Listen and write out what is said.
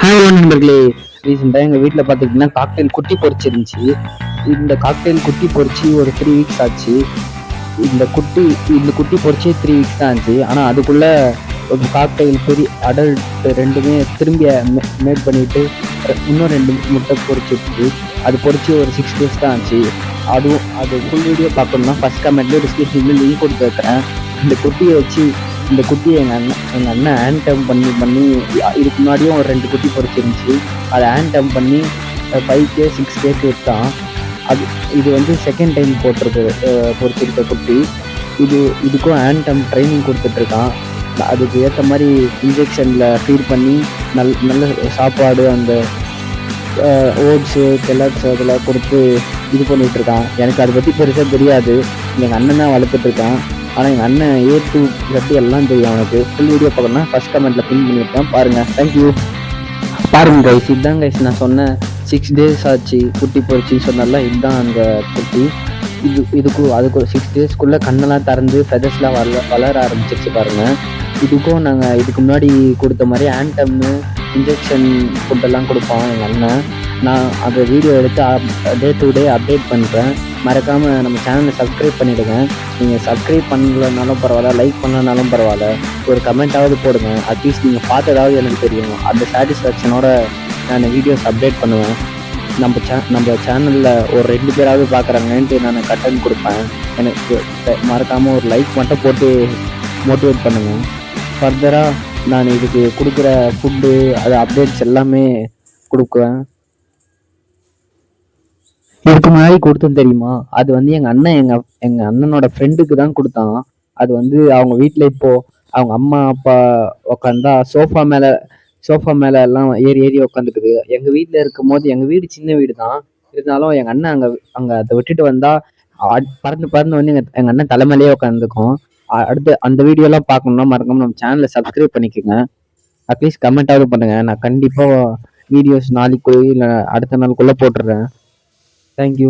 Hello நண்பர்களே, ரீசெண்டாக எங்கள் வீட்டில் பார்த்துக்கிட்டிங்கன்னா காக்டெயில் குட்டி பொரிச்சிருந்துச்சு. இந்த காக்டெயில் குட்டி பொரிச்சு ஒரு 3 வீக்ஸ் ஆச்சு. இந்த குட்டி இந்த குட்டி பொரிச்சே 3 வீக்ஸ் தான் ஆச்சு. ஆனால் அதுக்குள்ளே ஒரு காக்டெயில் பெரிய அடல்ட் ரெண்டுமே திரும்பி மேட் பண்ணிட்டு இன்னும் 2 முட்டை பொரிச்சிருச்சு. அது பொரிச்சு ஒரு 6 days தான் ஆச்சு. அது ஃபுல் வீடியோ பார்க்கணுன்னா ஃபஸ்ட் கமெண்ட்லேயே டிஸ்கிரிப்ஷன்லேயும் லிங்க் கொடுத்து வைக்கிறேன். இந்த குட்டியை வச்சு இந்த குட்டியை எங்கள் அண்ணன் ஹேண்ட் டர்ம் பண்ணி இதுக்கு முன்னாடியும் ஒரு 2 குட்டி பொரிச்சிருந்துச்சு. அதை ஹேண்ட் டர்ம் பண்ணி 5K 6Kக்கு விற்றான். இது வந்து செகண்ட் டைம் பொரிச்சிருக்க குட்டி. இதுக்கும் ஹேண்ட் டர்ம் ட்ரைனிங் கொடுத்துட்ருக்கான். அதுக்கு ஏற்ற மாதிரி இன்ஜெக்ஷனில் ஃபீட் பண்ணி நல்ல சாப்பாடு, அந்த ஓட்ஸு கெல்லாக்ஸ் அதெல்லாம் கொடுத்து இது பண்ணிகிட்ருக்கான். எனக்கு அதை பற்றி பெருசாக தெரியாது. எங்கள் அண்ணன் தான் வளர்த்துட்ருக்கான். ஆனால் எங்கள் அண்ணன் A to Z எல்லாம் தெரியும் அவனுக்கு. ஃபுல் வீடியோ பார்க்கணுன்னா ஃபஸ்ட் கமெண்ட்டில் பின் பண்ணியிருக்கேன், பாருங்கள். தேங்க்யூ. பாருங்கள் கைஸ், இதுதான் கைஸ் நான் சொன்னேன் 6 days ஆச்சு குட்டி பொரிச்சின்னு சொன்னால. இதுதான் அந்த குட்டி. அதுக்கு 6 daysக்குள்ளே கண்ணெல்லாம் திறந்து ஃபெதர்ஸ்லாம் வளர ஆரம்பிச்சிருச்சு பாருங்கள். நாங்கள் இதுக்கு முன்னாடி கொடுத்த மாதிரி ஆன்டம்னு இன்ஜெக்ஷன் ஃபுட்டெல்லாம் கொடுப்போம் எங்கள் அண்ணன். நான் அந்த வீடியோ எடுத்து டே டு டே அப்டேட் பண்ணுறேன். மறக்காமல் நம்ம சேனலை சப்ஸ்கிரைப் பண்ணிவிடுங்க. நீங்கள் சப்ஸ்கிரைப் பண்ணலனாலும் பரவாயில்ல, லைக் பண்ணலனாலும் பரவாயில்ல, ஒரு கமெண்ட்டாவது போடுங்க. அட்லீஸ்ட் நீங்கள் பார்த்ததாவது எனக்கு தெரியும். அந்த சாட்டிஸ்ஃபேக்ஷனோட நான் வீடியோஸ் அப்டேட் பண்ணுவேன். நம்ம சேனலில் ஒரு 2 பேராவது பார்க்குறாங்கன்ட்டு நான் கட்டணம் கொடுப்பேன். எனக்கு மறக்காமல் ஒரு லைக் மட்டும் போட்டு மோட்டிவேட் பண்ணுங்கள். ஃபர்தராக நான் இதுக்கு கொடுக்குற ஃபுட்டு அது அப்டேட்ஸ் எல்லாமே கொடுக்குவேன். இதுக்கு முன்னாடி கொடுத்தேன் தெரியுமா? அது வந்து எங்கள் அண்ணனோட ஃப்ரெண்டுக்கு தான் கொடுத்தான். அது வந்து அவங்க வீட்டில் இப்போது அவங்க அம்மா அப்பா உக்காந்தா சோஃபா மேலே எல்லாம் ஏறி உக்காந்துக்குது. எங்கள் வீட்டில் இருக்கும் போது எங்கள் வீடு சின்ன வீடு தான் இருந்தாலும் எங்கள் அண்ணன் அங்கே அதை விட்டுட்டு வந்தால் பறந்து வந்து எங்கள் அண்ணன் தலைமையிலேயே உட்காந்துக்கும். அடுத்து அந்த வீடியோலாம் பார்க்கணுன்னா மறக்காம நம்ம சேனலை சப்ஸ்கிரைப் பண்ணிக்கோங்க. அட்லீஸ்ட் கமெண்ட்டாவது பண்ணுங்கள். நான் கண்டிப்பாக வீடியோஸ் நாளைக்குள்ளே இல்லை அடுத்த நாளுக்குள்ளே போட்டுடுறேன். தேங்க்யூ.